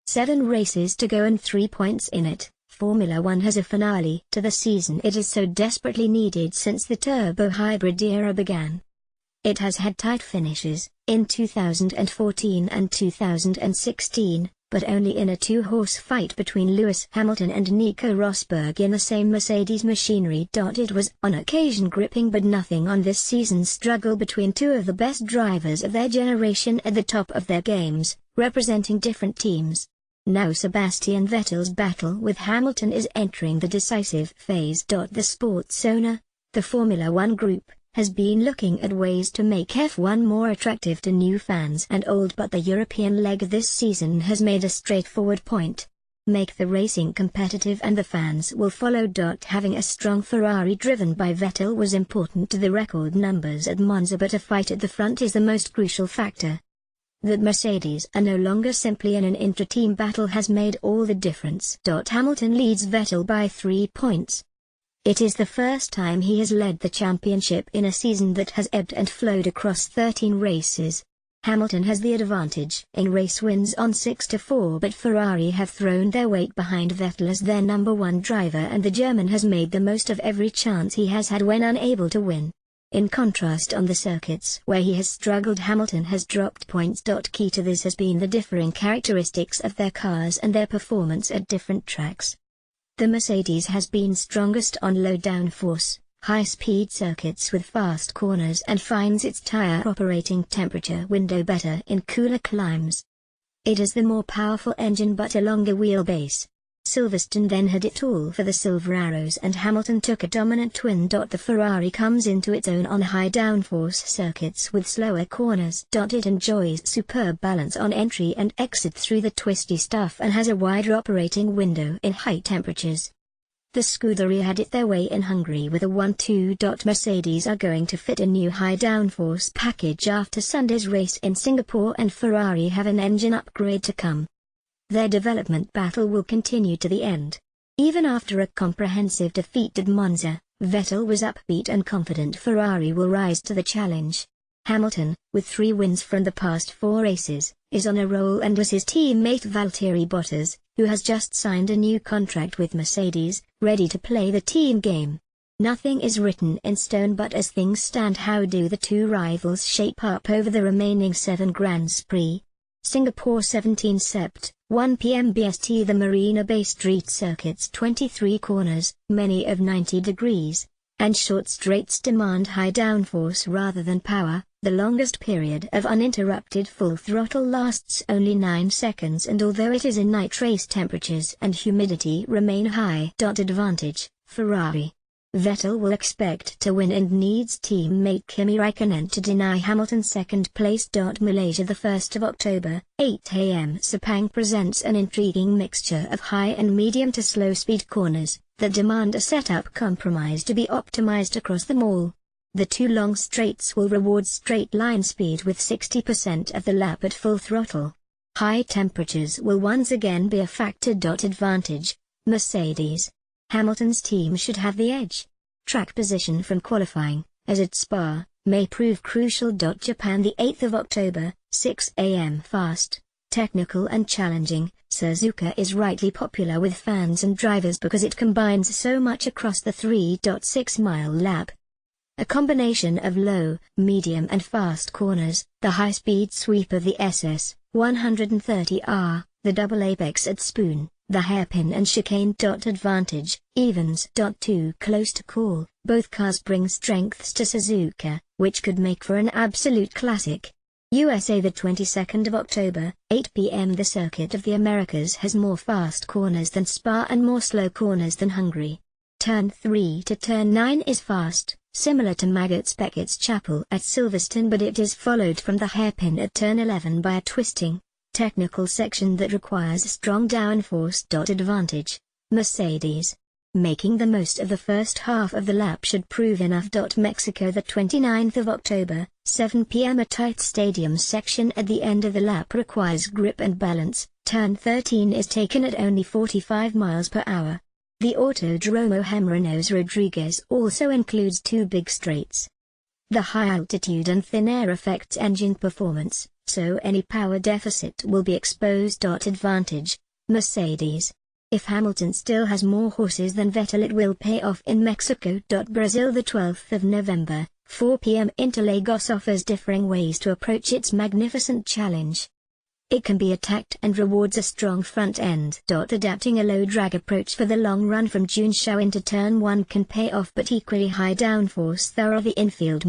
7 races to go and 3 points in it. Formula One has a finale to the season it is so desperately needed since the turbo hybrid era began. It has had tight finishes, in 2014 and 2016, but only in a two-horse fight between Lewis Hamilton and Nico Rosberg in the same Mercedes machinery. It was on occasion gripping but nothing on this season's struggle between two of the best drivers of their generation at the top of their games, representing different teams. Now Sebastian Vettel's battle with Hamilton is entering the decisive phase. The sports owner, the Formula One Group, has been looking at ways to make F1 more attractive to new fans and old, but the European leg this season has made a straightforward point. Make the racing competitive and the fans will follow. Having a strong Ferrari driven by Vettel was important to the record numbers at Monza, but a fight at the front is the most crucial factor. That Mercedes are no longer simply in an intra-team battle has made all the difference. Hamilton leads Vettel by 3 points. It is the first time he has led the championship in a season that has ebbed and flowed across 13 races. Hamilton has the advantage in race wins on 6-4, but Ferrari have thrown their weight behind Vettel as their number one driver, and the German has made the most of every chance he has had when unable to win. In contrast, on the circuits where he has struggled, Hamilton has dropped points. Key to this has been the differing characteristics of their cars and their performance at different tracks. The Mercedes has been strongest on low downforce, high-speed circuits with fast corners, and finds its tire operating temperature window better in cooler climes. It has the more powerful engine but a longer wheelbase. Silverstone then had it all for the Silver Arrows, and Hamilton took a dominant twin. The Ferrari comes into its own on high downforce circuits with slower corners. It enjoys superb balance on entry and exit through the twisty stuff and has a wider operating window in high temperatures. The Scuderia had it their way in Hungary with a 1-2. Mercedes are going to fit a new high downforce package after Sunday's race in Singapore, and Ferrari have an engine upgrade to come. Their development battle will continue to the end. Even after a comprehensive defeat at Monza, Vettel was upbeat and confident Ferrari will rise to the challenge. Hamilton, with 3 wins from the past 4 races, is on a roll, and was his teammate Valtteri Bottas, who has just signed a new contract with Mercedes, ready to play the team game. Nothing is written in stone, but as things stand, how do the two rivals shape up over the remaining 7 Grands Prix? Singapore 17 Sept, 1 p.m. BST. The Marina Bay Street circuit's 23 corners, many of 90 degrees, and short straights demand high downforce rather than power. The longest period of uninterrupted full throttle lasts only 9 seconds, and although it is in night, race temperatures and humidity remain high. Advantage, Ferrari. Vettel will expect to win and needs teammate Kimi Raikkonen to deny Hamilton second place. Malaysia, the 1st of October, 8 a.m. Sepang presents an intriguing mixture of high and medium to slow speed corners that demand a setup compromise to be optimized across them all. The 2 long straights will reward straight line speed with 60% of the lap at full throttle. High temperatures will once again be a factor. Advantage, Mercedes. Hamilton's team should have the edge. Track position from qualifying, as at Spa, may prove crucial. Japan, the 8th of October, 6 a.m. Fast, technical and challenging. Suzuka is rightly popular with fans and drivers because it combines so much across the 3.6-mile lap. A combination of low, medium and fast corners, the high-speed sweep of the SS 130R, the double apex at Spoon, the hairpin and chicane. Advantage, evens. Too close to call. Both cars bring strengths to Suzuka, which could make for an absolute classic. USA, the 22nd of October, 8 p.m. The circuit of the Americas has more fast corners than Spa and more slow corners than Hungary. Turn 3 to turn 9 is fast, similar to Maggots Beckett's Chapel at Silverstone, but it is followed from the hairpin at turn 11 by a twisting, technical section that requires strong downforce. Advantage, Mercedes. Making the most of the first half of the lap should prove enough. Mexico, the 29th of October, 7 p.m. A tight stadium section at the end of the lap requires grip and balance. Turn 13 is taken at only 45 miles per hour. The Autodromo Hermanos Rodriguez also includes 2 big straights. The high altitude and thin air affects engine performance, so any power deficit will be exposed. Advantage: Mercedes. If Hamilton still has more horses than Vettel, it will pay off in Mexico. Brazil, the 12th of November, 4 p.m. Interlagos offers differing ways to approach its magnificent challenge. It can be attacked and rewards a strong front end. Adapting a low drag approach for the long run from Junshao into turn 1 can pay off, but equally high downforce thorough the infield.